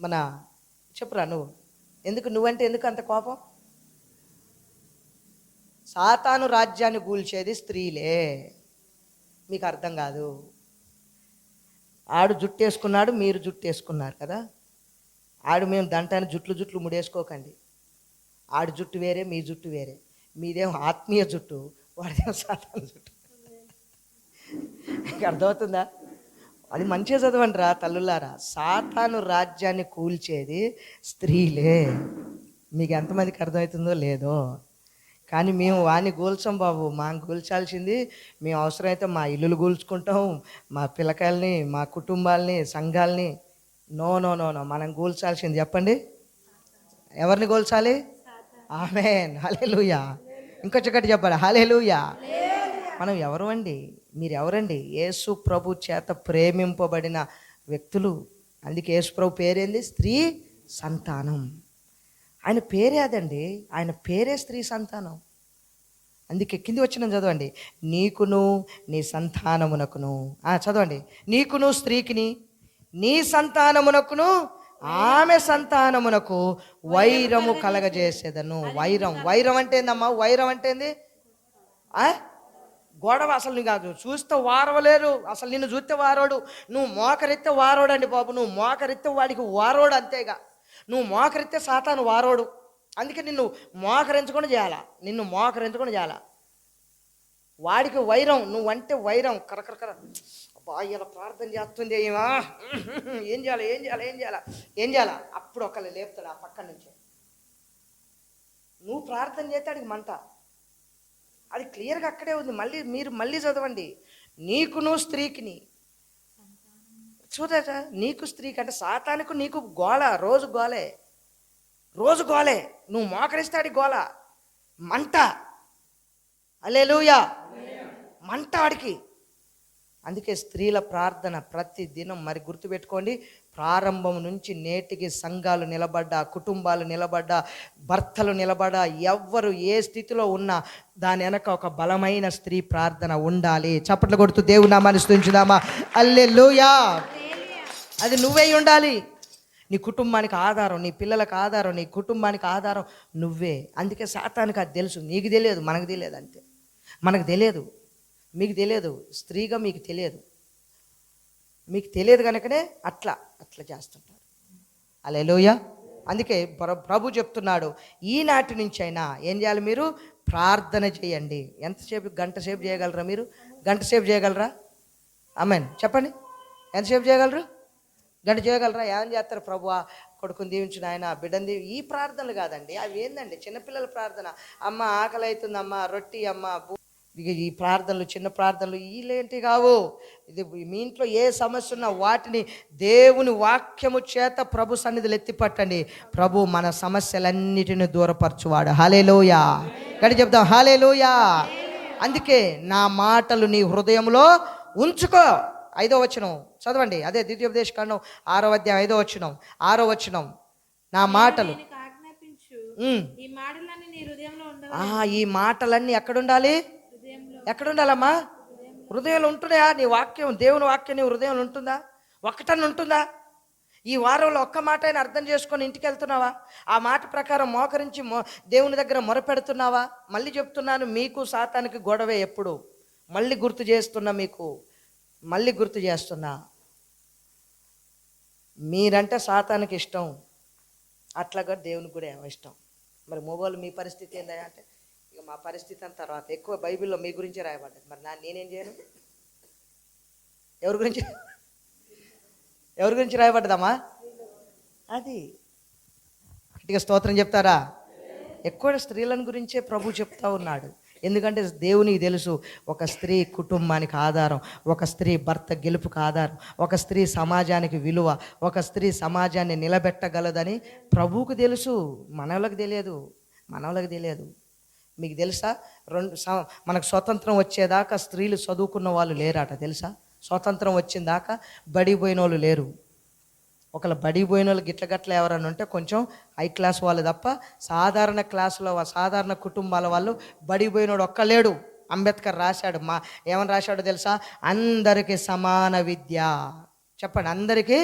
మన చెప్పురా నువ్వు, నువ్వంటే ఎందుకు అంత కోపం? సాతాను రాజ్యాన్ని కూల్చేది స్త్రీలే. మీకు అర్థం కాదు. ఆడు జుట్టు వేసుకున్నాడు, మీరు జుట్టు వేసుకున్నారు కదా. ఆడు మేము దంటాన్ని జుట్లు ముడేసుకోకండి. ఆడు జుట్టు వేరే, మీ జుట్టు వేరే. మీదేమో ఆత్మీయ జుట్టు, వాడిదేమో సాతాను జుట్టు. మీకు అర్థమవుతుందా? అది మంచిగా చదవండి రా తల్లులారా. సాతాను రాజ్యాన్ని కూల్చేది స్త్రీలే. మీకు ఎంతమందికి అర్థమవుతుందో లేదో, కానీ మేము వాడిని కూల్చాం బాబు. మాకు కూల్చాల్సింది, మేము అవసరమైతే మా ఇల్లులు కూల్చుకుంటాం, మా పిల్లకాయల్ని, మా కుటుంబాలని, సంఘాలని. నో, మనం కూల్చాల్సింది చెప్పండి, ఎవరిని కూల్చాలి? ఆమేన్. హల్లెలూయా. ఇంకొకటి చెప్పాలి, హల్లెలూయా. మనం ఎవరు అండి? మీరు ఎవరండి? యేసు ప్రభు చేత ప్రేమింపబడిన వ్యక్తులు. అందుకే యేసు ప్రభు పేరేంది? స్త్రీ సంతానం. ఆయన పేరే అదండి, ఆయన పేరే స్త్రీ సంతానం. అందుకే కింది వచ్చిన చదవండి. నీకును నీ సంతానమునకును, చదవండి, నీకును స్త్రీకిని నీ సంతానమునకును ఆమె సంతానమునకు వైరము కలగజేసేదను. వైరం అంటే ఏందమ్మా? వైరం అంటే ఏంది? గొడవ. అసలు నీ కాదు చూస్తే వారవలేరు, అసలు నిన్ను చూస్తే వారోడు. నువ్వు మోకరెత్తే వారోడు అండి బాబు. నువ్వు మోకరెత్తే వాడికి వారోడు, అంతేగా. నువ్వు మోకరెత్తే సాతాను వారోడు. అందుకే నిన్ను మోకరించకుండా చేయాలా. వాడికి వైరం, నువ్వంటే వైరం. కరకరకర అబ్బా ఇలా ప్రార్థన చేస్తుంది, ఏం చేయాలా? అప్పుడు ఒకళ్ళు లేపుతాడు ఆ పక్క నుంచి. నువ్వు ప్రార్థన చేస్తే అడిగి మంట. అది క్లియర్గా అక్కడే ఉంది. మళ్ళీ చదవండి. నీకును స్త్రీకిని, చూడట, నీకు స్త్రీకి అంటే సాతానికి నీకు గోల, రోజు గోలే. నువ్వు మోకరిస్తాడు గోల, మంట. హల్లెలూయా. మంట వాడికి. అందుకే స్త్రీల ప్రార్థన ప్రతి దినం మరి గుర్తుపెట్టుకోండి. ప్రారంభం నుంచి నేటికి సంఘాలు నిలబడ్డా, కుటుంబాలు నిలబడ్డా, భర్తలు నిలబడ్డా, ఎవ్వరు ఏ స్థితిలో ఉన్నా దాని వెనక ఒక బలమైన స్త్రీ ప్రార్థన ఉండాలి. చప్పట్లు కొడుతూ దేవుని నామాన్ని స్తుతించుదామా? హల్లెలూయా. అది నువ్వే ఉండాలి. నీ కుటుంబానికి ఆధారం, నీ పిల్లలకు ఆధారం, నీ కుటుంబానికి ఆధారం నువ్వే. అందుకే సాతానికి అది తెలుసు. నీకు తెలియదు, మనకు తెలియదు. అంతే, మనకు తెలియదు, మీకు తెలియదు, స్త్రీగా మీకు తెలియదు కనుకనే అట్లా చేస్తుంటారు. హల్లెలూయా. అందుకే ప్రభు చెప్తున్నాడు, ఈనాటి నుంచి అయినా ఏం చేయాలి? మీరు ప్రార్థన చేయండి. ఎంతసేపు? గంట సేపు చేయగలరా మీరు? గంట సేపు చేయగలరా? ఆమేన్ చెప్పండి. ఎంతసేపు చేయగలరు? గంట చేయగలరా? ఏం చేస్తారు? ప్రభువా కొడుకుని దీవించిన ఆయన, బిడ్డని దీవి. ఈ ప్రార్థనలు కాదండి, అవి ఏందండి? చిన్నపిల్లల ప్రార్థన. అమ్మ ఆకలి అవుతుంది, అమ్మ రొట్టి, అమ్మ ఈ ప్రార్థనలు, చిన్న ప్రార్థనలు వీళ్ళేంటి కావు. ఇది మీ ఇంట్లో ఏ సమస్య ఉన్నా వాటిని దేవుని వాక్యము చేత ప్రభు సన్నిధిలో ఎత్తిపట్టండి. ప్రభు మన సమస్యలన్నిటిని దూరపరచువాడు. హల్లెలూయా. గడి చెప్దాం, హల్లెలూయా. అందుకే నా మాటలు నీ హృదయంలో ఉంచుకో. 5వ వచనం చదవండి. అదే ద్వితీయోపదేశకాండం 6వ అధ్యాయం 5వ వచనం. నా మాటలు, ఈ మాటలన్నీ ఎక్కడుండాలమ్మా? హృదయంలో ఉంటున్నాయా? నీ వాక్యం, దేవుని వాక్యం నీ హృదయంలో ఉంటుందా? ఒక్కటన్నా ఉంటుందా? ఈ వారంలో ఒక్క మాట అయినా అర్థం చేసుకొని ఇంటికి వెళ్తున్నావా? ఆ మాట ప్రకారం మోకరించి దేవుని దగ్గర మొరపెడుతున్నావా? మళ్ళీ చెప్తున్నాను, మీకు సాతానికి గొడవే ఎప్పుడు. మళ్ళీ గుర్తు చేస్తున్నా. మీరంటే సాతానికి ఇష్టం, అట్లాగా దేవునికి కూడా ఏమో ఇష్టం. మరి మొగోళ్ళు మీ పరిస్థితి ఏందా అంటే, ఇక మా పరిస్థితి అని తర్వాత ఎక్కువ బైబిల్లో మీ గురించే రాయబడ్డది. మరి నేనేం చేయను? ఎవరి గురించి రాయబడ్డదమ్మా? అది గట్టిగా స్తోత్రం చెప్తారా? ఎక్కువ స్త్రీలను గురించే ప్రభు చెప్తా ఉన్నాడు. ఎందుకంటే దేవునికి తెలుసు, ఒక స్త్రీ కుటుంబానికి ఆధారం, ఒక స్త్రీ భర్త గెలుపుకు ఆధారం, ఒక స్త్రీ సమాజానికి విలువ, ఒక స్త్రీ సమాజాన్ని నిలబెట్టగలదని ప్రభువుకు తెలుసు. మనవలకు తెలియదు. మీకు తెలుసా, మనకు స్వతంత్రం వచ్చేదాకా స్త్రీలు చదువుకున్న వాళ్ళు లేరట, తెలుసా? స్వతంత్రం వచ్చిన దాకా బడికి పోయిన వాళ్ళు లేరు. ఒకళ్ళు బడికి పోయిన వాళ్ళు గిట్ల ఎవరన్నా ఉంటే కొంచెం హై క్లాస్ వాళ్ళు తప్ప సాధారణ క్లాసులో సాధారణ కుటుంబాల వాళ్ళు బడికి పోయినోడు ఒక్కలేడు. అంబేద్కర్ రాశాడు, ఏమని రాశాడో తెలుసా? అందరికీ సమాన విద్య. చెప్పండి, అందరికీ.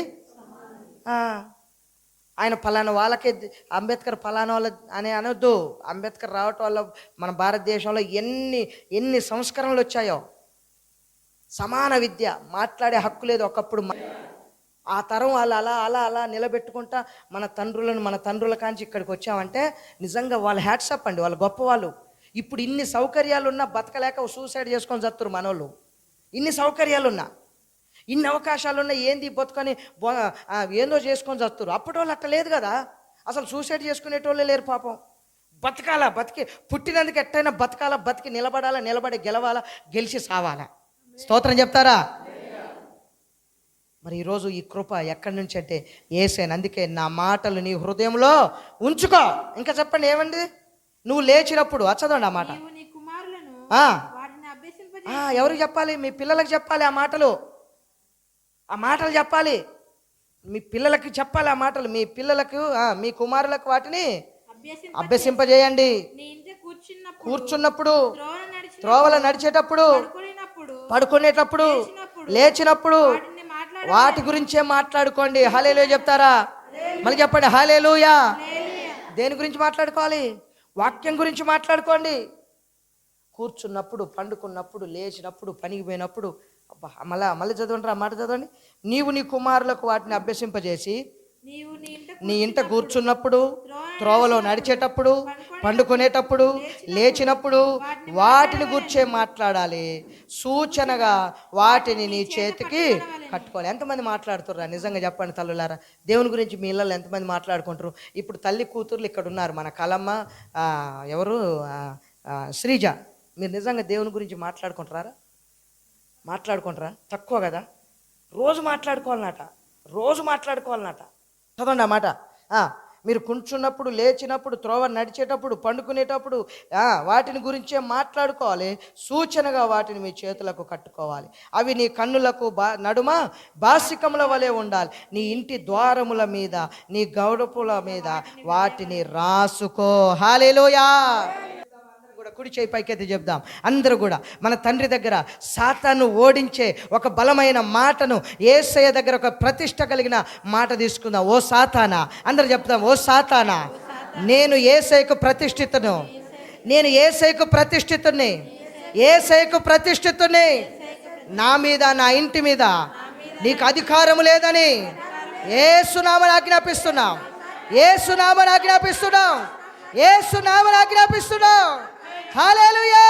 ఆయన ఫలానా వాళ్ళకే, అంబేద్కర్ ఫలానా వాళ్ళ అని అనొద్దు. అంబేద్కర్ రావటం వల్ల మన భారతదేశంలో ఎన్ని సంస్కరణలు వచ్చాయో. సమాన విద్య, మాట్లాడే హక్కు లేదు ఒకప్పుడు. ఆ తరం వాళ్ళు అలా అలా అలా నిలబెట్టుకుంటా మన తండ్రుల కాంచి ఇక్కడికి వచ్చామంటే నిజంగా వాళ్ళ హ్యాట్సప్ అండి, వాళ్ళు గొప్పవాళ్ళు. ఇప్పుడు ఇన్ని సౌకర్యాలు ఉన్నా బతకలేక సూసైడ్ చేసుకొని చత్తురు మనోళ్ళు. ఇన్ని సౌకర్యాలున్నా, ఇన్ని అవకాశాలున్నా ఏంది బతుకొని ఏందో చేసుకొని చత్తురు. అప్పటి వాళ్ళు అట్లా లేదు కదా, అసలు సూసైడ్ చేసుకునేటోళ్ళే లేరు పాపం. బతికి పుట్టినందుకు ఎట్టయినా బతికి నిలబడి గెలవాలా, గెలిచి సావాలా. స్తోత్రం చెప్తారా? మరి ఈరోజు ఈ కృప ఎక్కడి నుంచి అంటే యేసేను. అందుకే నా మాటలు నీ హృదయంలో ఉంచుకో. ఇంకా చెప్పండి ఏమండి? నువ్వు లేచినప్పుడు చదవండి ఆ మాట. ఎవరికి చెప్పాలి? మీ పిల్లలకు చెప్పాలి ఆ మాటలు చెప్పాలి. మీ పిల్లలకి చెప్పాలి ఆ మాటలు. మీ పిల్లలకు, మీ కుమారులకు వాటిని అభ్యసింపజేయండి. కూర్చున్నప్పుడు, త్రోవల నడిచేటప్పుడు, పడుకునేటప్పుడు, లేచినప్పుడు వాటి గురించే మాట్లాడుకోండి. హల్లెలూయా చెప్తారా? మళ్ళీ చెప్పండి, హల్లెలూయా. దేని గురించి మాట్లాడుకోవాలి? వాక్యం గురించి మాట్లాడుకోండి. కూర్చున్నప్పుడు, పండుకున్నప్పుడు, లేచినప్పుడు, పనికి పోయినప్పుడు. మళ్ళీ చదవండి ఆ మాట, చదవండి. నీవు నీ కుమారులకు వాటిని అభ్యసింపజేసి నీ ఇంట కూర్చున్నప్పుడు, త్రోవలో నడిచేటప్పుడు, పండుకునేటప్పుడు, లేచినప్పుడు వాటిని గుర్చే మాట్లాడాలి. సూచనగా వాటిని నీ చేతికి కట్టుకోవాలి. ఎంతమంది మాట్లాడుతుర్రా? నిజంగా చెప్పండి తల్లులారా, దేవుని గురించి మీ ఇళ్ళలో ఎంతమంది మాట్లాడుకుంటారు? ఇప్పుడు తల్లి కూతుర్లు ఇక్కడ ఉన్నారు, మన కలమ్మ, ఎవరు, శ్రీజ. మీరు నిజంగా దేవుని గురించి మాట్లాడుకుంటారా? తక్కువ కదా. రోజు మాట్లాడుకోవాలన్నట. చదవండి ఆ మాట. మీరు కూర్చున్నప్పుడు, లేచినప్పుడు, త్రోవ నడిచేటప్పుడు, పండుకునేటప్పుడు వాటిని గురించే మాట్లాడుకోవాలి. సూచనగా వాటిని మీ చేతులకు కట్టుకోవాలి. అవి నీ కన్నులకు నడుమ బాసికముల వలె ఉండాలి. నీ ఇంటి ద్వారముల మీద, నీ గౌడపుల మీద వాటిని రాసుకో. హల్లెలూయా. కూడా కుడి చేయి పైకైతే చెప్దాం అందరూ కూడా. మన తండ్రి దగ్గర సాతాను ఓడించే ఒక బలమైన మాటను, యేసయ్య దగ్గర ఒక ప్రతిష్ట కలిగిన మాట తీసుకుందాం. ఓ సాతానా, అందరూ చెప్తాం, ఓ సాతానా, నేను యేసయ్యకు ప్రతిష్ఠితుని, నా మీద, నా ఇంటి మీద నీకు అధికారం లేదని యేసునామమున ఆజ్ఞాపిస్తున్నాం. హల్లెలూయా,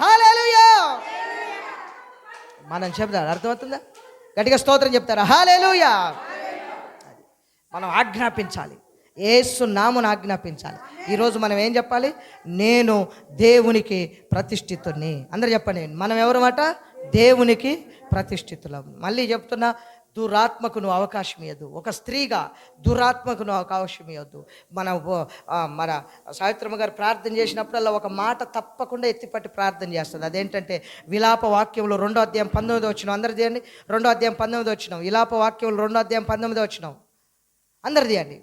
హల్లెలూయా. మనం చెప్తాం, అర్థమవుతుందా? గట్టిగా స్తోత్రం చెప్తారా? హల్లెలూయా. మనం ఆజ్ఞాపించాలి, యేసు నామమున ఆజ్ఞాపించాలి. ఈరోజు మనం ఏం చెప్పాలి? నేను దేవునికి ప్రతిష్ఠితుని. అందరూ చెప్పండి, మనం ఎవరు మాట? దేవునికి ప్రతిష్ఠితులం. మళ్ళీ చెప్తున్నా, దురాత్మకు నువ్వు అవకాశం ఇవ్వద్దు. ఒక స్త్రీగా దురాత్మకు నువ్వు అవకాశం ఇవ్వద్దు. మన సావిత్రమ్మ గారు ప్రార్థన చేసినప్పుడల్లా ఒక మాట తప్పకుండా ఎత్తిపట్టి ప్రార్థన చేస్తుంది. అదేంటంటే విలాప వాక్యంలో 2వ అధ్యాయం 19వ వచనం. అందరు తీయండి, 2వ అధ్యాయం 19వ వచనం. విలాప వాక్యంలో 2వ అధ్యాయం 19వ వచనం. అందరు తీయండి.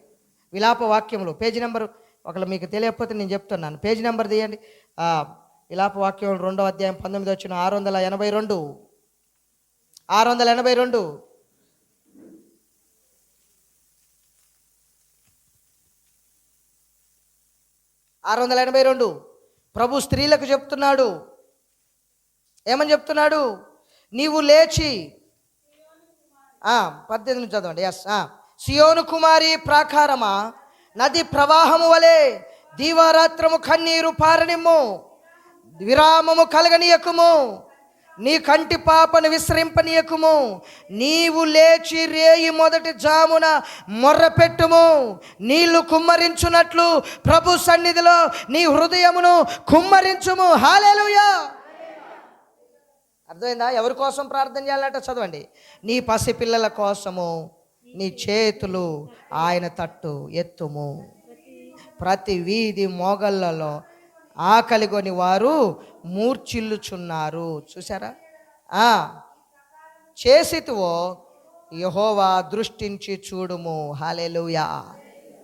విలాప వాక్యంలో పేజీ నెంబరు, ఒకళ్ళు మీకు తెలియకపోతే నేను చెప్తున్నాను, పేజీ నెంబర్ తీయండి. విలాప వాక్యంలో 2వ అధ్యాయం 19వ వచనం. 682. 682. ప్రభు స్త్రీలకు చెప్తున్నాడు. ఏమని చెప్తున్నాడు? నీవు లేచి 18 చదవండి. సియోను కుమారి ప్రాకారమా, నది ప్రవాహము వలె దీవారాత్రము కన్నీరు పారనిమ్ము, విరామము కలగనీయకుము, నీ కంటి పాపను విశ్రింపనీయకుము. నీవు లేచి రేయి మొదటి జామున మొర్రపెట్టుము, నీళ్లు కుమ్మరించున్నట్లు ప్రభు సన్నిధిలో నీ హృదయమును కుమ్మరించుము. హల్లెలూయా. అర్థమైందా? ఎవరి కోసం ప్రార్థన చేయాలంటే చదవండి. నీ పసిపిల్లల కోసము నీ చేతులు ఆయన తట్టు ఎత్తుము. ప్రతి వీధి మోగళ్ళలో ఆకలిగొని వారు మూర్ఛిల్లుచున్నారు. చూసారా? చేసితువో యెహోవా దృష్టించి చూడుము. హల్లెలూయా.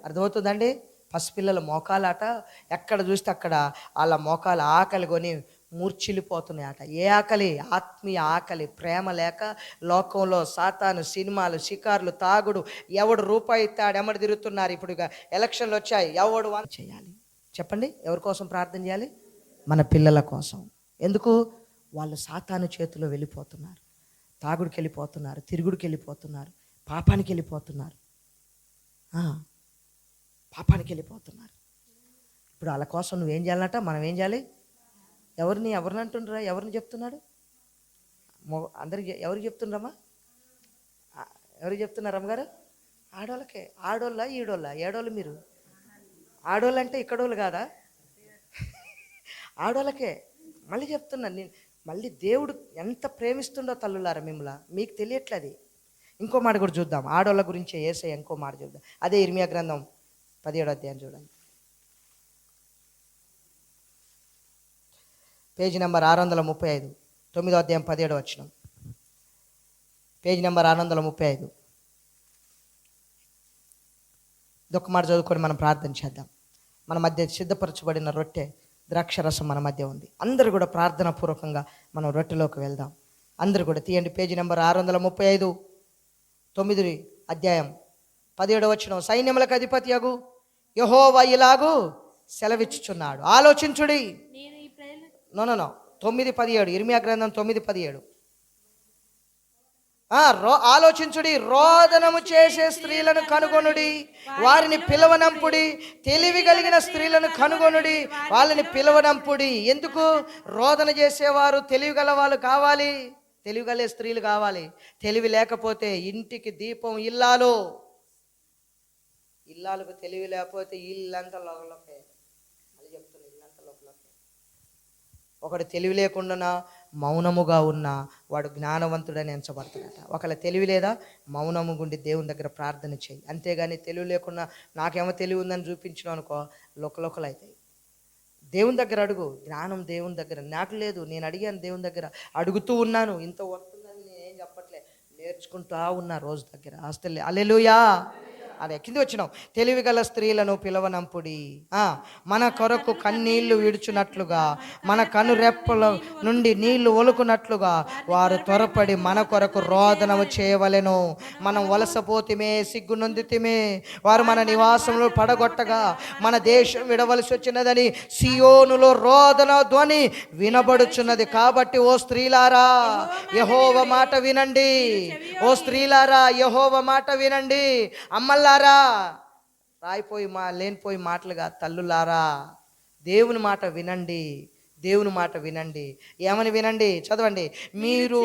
అర్థమవుతుందండి? పసిపిల్లల మోకాలాట ఎక్కడ చూస్తే అక్కడ వాళ్ళ మోకాలు ఆకలిగొని మూర్ఛిల్లిపోతున్నాయట. ఏ ఆకలి? ఆత్మీయ ఆకలి. ప్రేమ లేక లోకంలో సాతాను, సినిమాలు, షికార్లు, తాగుడు. ఎవడు రూపాయి ఇస్తాడు ఎమ్మడి తిరుగుతున్నారు. ఇప్పుడు ఇక ఎలక్షన్లు వచ్చాయి, ఎవడు చేయాలి చెప్పండి? ఎవరి కోసం ప్రార్థన చేయాలి? మన పిల్లల కోసం. ఎందుకు? వాళ్ళు సాతాను చేతిలో వెళ్ళిపోతున్నారు, తాగుడికి వెళ్ళిపోతున్నారు, తిరుగుడికి వెళ్ళిపోతున్నారు, పాపానికి వెళ్ళిపోతున్నారు. ఇప్పుడు వాళ్ళ కోసం నువ్వేం చేయాలంట? మనం ఏం చేయాలి? ఎవరిని అంటుండ్రా? ఎవరిని చెప్తున్నాడు? అందరికి ఎవరికి చెప్తుండ్రమ్మా? ఎవరికి చెప్తున్నారు అమ్మగారు? ఆడోళ్ళకే. ఆడోళ్ళ ఈడోళ్ళ? ఏడోళ్ళు మీరు? ఆడోళ్ళు అంటే ఇక్కడోళ్ళు కాదా? ఆడోళ్ళకే. మళ్ళీ చెప్తున్నాను నేను. మళ్ళీ దేవుడు ఎంత ప్రేమిస్తుండో తల్లులారా మిమ్మల్ని, మీకు తెలియట్లేదు. ఇంకో మాట కూడా చూద్దాం. ఆడోళ్ళ గురించి యేసయ్య ఇంకో మాట చూద్దాం. అదే ఇర్మియా గ్రంథం 17వ అధ్యాయం చూడండి. పేజీ నెంబర్ 635, 9వ అధ్యాయం 17వ వచనం. Page number 635. ఇదొక మాట చదువుకొని మనం ప్రార్థన చేద్దాం. మన మధ్య సిద్ధపరచబడిన రొట్టె, ద్రాక్షరసం మన మధ్య ఉంది. అందరూ కూడా ప్రార్థనా పూర్వకంగా మనం రొట్టెలోకి వెళ్దాం. అందరూ కూడా తీయండి. పేజీ నెంబర్ 635, 9వ అధ్యాయం 17వ వచనం. సైన్యములకు అధిపతియగు యెహోవా ఇలాగు సెలవిచ్చుచున్నాడు, ఆలోచించుడి. 9:17 ఇర్మియా గ్రంథం 9:17. ఆలోచించుడి, రోదనము చేసే స్త్రీలను కనుగొనుడి, వారిని పిలవనంపుడి. తెలివి కలిగిన స్త్రీలను కనుగొనుడి, వాళ్ళని పిలవనంపుడి. ఎందుకు? రోదన చేసేవారు తెలివి గల వాళ్ళు కావాలి, తెలివి గల స్త్రీలు కావాలి. తెలివి లేకపోతే ఇంటికి దీపం ఇల్లాలకు తెలివి లేకపోతే ఇల్లంతా లోపలకే. అది చెప్తుంది, ఇల్లంతా లోపలకే. ఒకడు తెలివి లేకుండా మౌనముగా ఉన్నా వాడు జ్ఞానవంతుడని ఎంచబడతాడట. ఒకవేళ తెలివి లేదా, మౌనము గుండి దేవుని దగ్గర ప్రార్థన చేయి. అంతేగాని తెలివి లేకుండా నాకేమో తెలివి ఉందని చూపించడం అనుకో, లోకలోకలు అవుతాయి. దేవుని దగ్గర అడుగు. జ్ఞానం దేవుని దగ్గర. నాకు లేదు, నేను అడిగాను దేవుని దగ్గర, అడుగుతూ ఉన్నాను. ఇంత వస్తుందని నేనేం చెప్పట్లే, నేర్చుకుంటూ ఉన్నా రోజు దగ్గర. అస్తలే. హల్లెలూయా. అదే కింద వచ్చినాం. తెలివి గల స్త్రీలను పిలవనంపుడి, మన కొరకు కన్నీళ్లు విడుచున్నట్లుగా, మన కనురెప్పల నుండి నీళ్లు ఒలుకున్నట్లుగా వారు త్వరపడి మన కొరకు రోదనము చేయవలెను. మనం వలసపోతిమే, సిగ్గు నొందితిమే, వారు మన నివాసంలో పడగొట్టగా మన దేశం విడవలసి వచ్చినదని సియోనులో రోదన ధ్వని వినబడుచున్నది. కాబట్టి ఓ స్త్రీలారా యెహోవా మాట వినండి. ఓ స్త్రీలారా యెహోవా మాట వినండి. అమ్మల్లారా, రాయిపోయి లేనిపోయి మాటలుగా తల్లులారా దేవుని మాట వినండి. దేవుని మాట వినండి. ఏమని వినండి? చదవండి. మీరు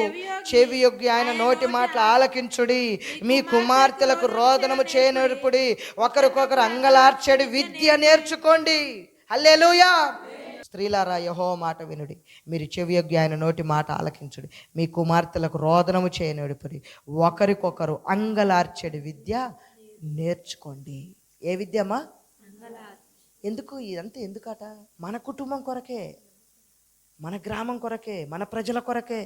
చెవి యొగ్గి ఆయన నోటి మాటలు ఆలకించుడి. మీ కుమార్తెలకు రోదనము చేయనేర్పుడి. ఒకరికొకరు అంగలార్చడి విద్య నేర్చుకోండి. హల్లెలూయా. స్త్రీలారా యెహోవా మాట వినుడి. మీరు చెవి యొగ్గి ఆయన నోటి మాట ఆలకించుడి. మీ కుమార్తెలకు రోదనము చేయనేర్పుడి. ఒకరికొకరు అంగలార్చడి విద్య నేర్చుకోండి. ఏ విద్యమా? ఎందుకు ఇదంతా? ఎందుకట? మన కుటుంబం కొరకే, మన గ్రామం కొరకే, మన ప్రజల కొరకే,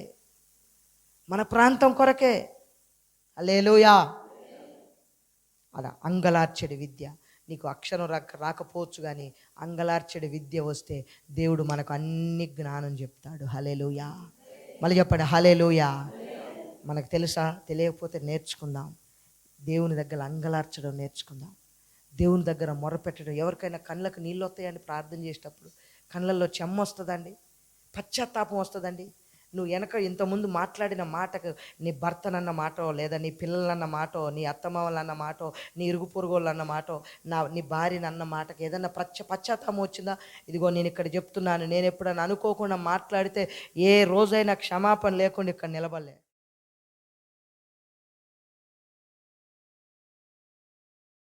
మన ప్రాంతం కొరకే. హల్లెలూయా. అలా అంగలార్చడి విద్య. నీకు అక్షరం రాకపోవచ్చు, కానీ అంగలార్చడి విద్య వస్తే దేవుడు మనకు అన్ని జ్ఞానం చెప్తాడు. హల్లెలూయా. మళ్ళీ చెప్పండి, హల్లెలూయా. మనకు తెలుసా? తెలియకపోతే నేర్చుకుందాం. దేవుని దగ్గర అంగలార్చడం నేర్చుకుందాం. దేవుని దగ్గర మొరపెట్టడం. ఎవరికైనా కళ్ళకు నీళ్ళు వస్తాయండి ప్రార్థన చేసేటప్పుడు? కళ్ళల్లో చెమ్మ వస్తుందండి, పశ్చాత్తాపం వస్తుందండి. నువ్వు వెనక ఇంతకుముందు మాట్లాడిన మాటకు నీ భర్తనన్న మాటో, లేదా నీ పిల్లలన్న మాటో, నీ అత్తమామలన్న మాటో, నీ ఇరుగు పొరుగులు అన్న మాటో, నీ భార్యనన్న మాటకు ఏదన్నా పశ్చాత్తాపం వచ్చిందా? ఇదిగో నేను ఇక్కడ చెప్తున్నాను, నేను ఎప్పుడన్నా అనుకోకుండా మాట్లాడితే ఏ రోజైనా క్షమాపణ లేకుండా ఇక్కడ నిలబడలే.